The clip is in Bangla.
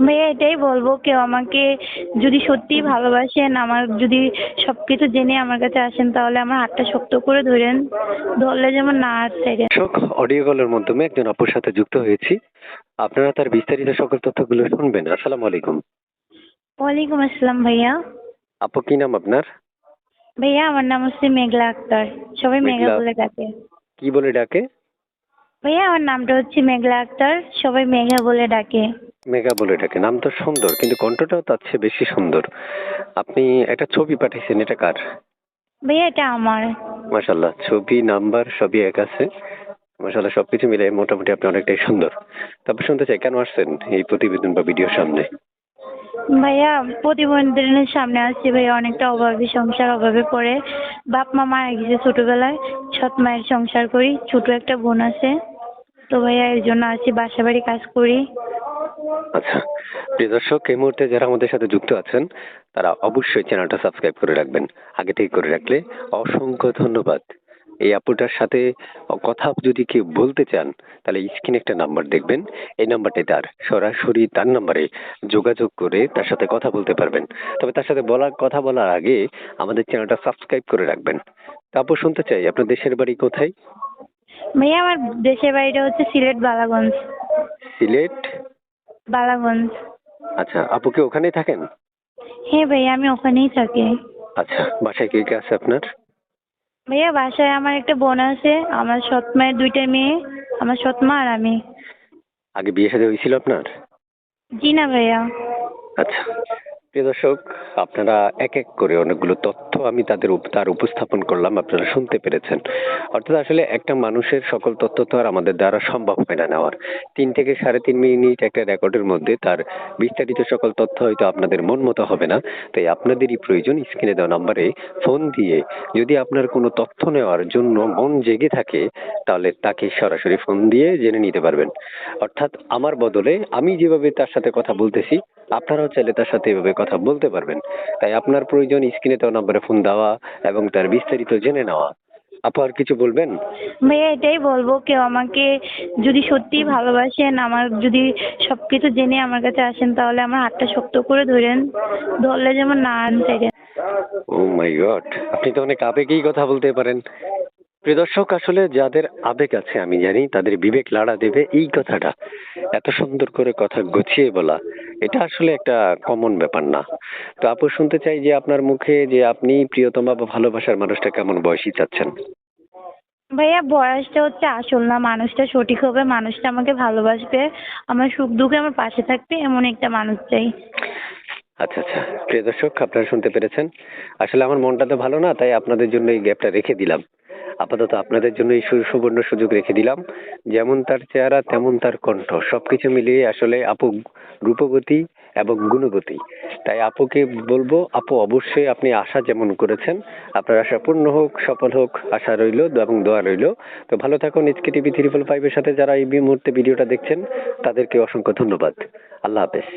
ভাইয়া এটাই বলবো, কেউ আমাকে যদি সত্যিই ভালোবাসেন, আমার যদি সবকিছু জেনে আমার কাছে আসেন, তাহলে আমার হাতটা শক্ত করে ধরেন, ধরলে যেমন না আর ছেড়ে। দর্শক, অডিও কলের মাধ্যমে একজন আপুর সাথে যুক্ত হয়েছি। আপনারা তার বিস্তারিত সকল তথ্যগুলো শুনবেন। আসসালামু আলাইকুম। ওয়ালাইকুম আসসালাম ভাইয়া। আপু, কি নাম আপনার? ভাইয়া আমার নাম হচ্ছে মেঘলা আক্তার, সবাই মেঘা মেঘলা? বলে ডাকে। কি বলে ডাকে? ভাইয়া আমার নামটা হচ্ছে মেঘলা আক্তার, সবাই মেঘা বলে ডাকে। মেঘা বলে ডাকে। নাম তো সুন্দর, কিন্তু কণ্ঠটাও তার চেয়ে বেশি সুন্দর। আপনি একটা ছবি পাঠিয়েছেন, এটা কার? ভাইয়া এটা আমার। মাশাল্লাহ, ছবি নাম্বার সবই এক আছে। মাশাল্লাহ, সবকিছু মিলে মোটামুটি আপনি অনেকটাই সুন্দর। তারপর শুনতে চাই, কেন আসছেন এই প্রতিবেদন বা ভিডিওর সামনে? ভাইয়া প্রতিবন্ধীদের সামনে আসছে ভাইয়া, অনেকটা অভাবী সংসার, অভাবে পড়ে। বাপ মা মারা গেছে ছোটবেলায়, সৎ মায়ের সংসার করি, ছোট একটা বোন আছে। তো ভাইয়া এর জন্য আসছি, বাসা বাড়ি কাজ করি। আচ্ছা, প্রিয় দর্শক, এই মুহূর্তে যারা আমাদের সাথে যুক্ত আছেন তারা অবশ্যই চ্যানেলটা সাবস্ক্রাইব করে রাখবেন। আগে থেকে করে রাখলে অসংখ্য ধন্যবাদ। এই আপুটার সাথে কথা যদি কেউ বলতে চান, তাহলে স্ক্রিনে একটা নাম্বার দেখবেন। এই নাম্বারটি তার, সরাসরি তার নাম্বারে যোগাযোগ করে তার সাথে কথা বলতে পারবেন। তবে তার সাথে কথা বলার আগে আমাদের চ্যানেলটা সাবস্ক্রাইব করে রাখবেন। তারপর শুনতে চাই, আপনার দেশের বাড়ি কোথায়? ভাইয়া আমার দেশের বাড়িটা হচ্ছে সিলেট বালাগঞ্জ। সিলেট? বালাগঞ্জ। আচ্ছা, আপু কি ওখানেই থাকেন? হ্যাঁ ভাইয়া আমি ওখানেই থাকি। আচ্ছা, বাসায় কে কে আছে আপনার? ভাইয়া বাসায় আমার একটা বোন আছে, আমার সৎ মায়ের দুইটা মেয়ে, আমার সৎ মা আর আমি। আগে বিয়ে শাদী হয়েছিল আপনার? জি না ভাইয়া। আচ্ছা, প্রিয় দর্শক, আপনারা এক এক করে অনেকগুলো তথ্য আমি তার উপস্থাপন করলাম, আপনারা শুনতে পেরেছেন। অর্থাৎ আসলে একটা মানুষের সকল তথ্য তো আর আমাদের দ্বারা সম্ভব হয় না নেওয়ার। 3 থেকে 3.5 মিনিট একটা রেকর্ডের মধ্যে তার বিস্তারিত সকল তথ্য হয়তো আপনাদের মন মতো হবে না। তাই আপনাদেরই প্রয়োজন স্ক্রিনে দেওয়া নাম্বারে ফোন দিয়ে যদি আপনার কোনো তথ্য নেওয়ার জন্য মন জেগে থাকে, তাহলে তাকে সরাসরি ফোন দিয়ে জেনে নিতে পারবেন। অর্থাৎ আমার বদলে আমি যেভাবে তার সাথে কথা বলতেছি, আপনারাও চাইলে তার সাথে এভাবে কথা বলতে পারবেন। তাই আপনার প্রয়োজন স্ক্রিনে দেওয়া নম্বরে ফোন দেওয়া এবং তার বিস্তারিত জেনে নেওয়া। আপু, আর কিছু বলবেন? ভাইয়া এটাই বলবো, কেউ আমাকে যদি সত্যিই ভালোবাসেন, আমার যদি সবকিছু জেনে আমার কাছে আসেন, তাহলে আমার হাতটা শক্ত করে ধরেন, ধরলে যেমন না আর ছেড়ে। ও মাই গড, আপনি তো অনেক আবেগেই কথা বলতে পারেন। প্রিয় দর্শক, আসলে যাদের আবেগ আছে আমি জানি তাদের বিবেক লাড়া দেবে এই কথাটা। এত সুন্দর করে কথা গুছিয়ে বলা, এটা আসলে একটা কমন ব্যাপার না। তো আপু, শুনতে চাই যে আপনার মুখে যে আপনি প্রিয়তমা বা ভালোবাসার মানুষটা কেমন বয়সী চাচ্ছেন? ভাইয়া বয়সটা হচ্ছে আসল না, মানুষটা সঠিক হবে, মানুষটা আমাকে ভালোবাসবে, আমার সুখ দুঃখে আমার পাশে থাকবে, এমন একটা মানুষ চাই। আচ্ছা আচ্ছা, প্রিয় দর্শক, আপনারা শুনতে পেরেছেন। আসলে আমার মনটা তো ভালো না, তাই আপনাদের জন্য এই গ্যাপটা রেখে দিলাম। আপাতত আপনাদের জন্য এই সুবর্ণ সুযোগ রেখে দিলাম। যেমন তার চেহারা তেমন তার কণ্ঠ, সবকিছু মিলিয়ে আসলে আপু রূপবতী এবং গুণবতী। তাই আপুকে বলবো, আপু অবশ্যই আপনি আশা যেমন করেছেন, আপনার আশা পূর্ণ হোক, সফল হোক, আশা রইল এবং দোয়া রইল। তো ভালো থাকুন। এসকে টিভি 355 এর সাথে যারা এই মুহূর্তে ভিডিওটা দেখছেন তাদেরকে অসংখ্য ধন্যবাদ। আল্লাহ হাফেজ।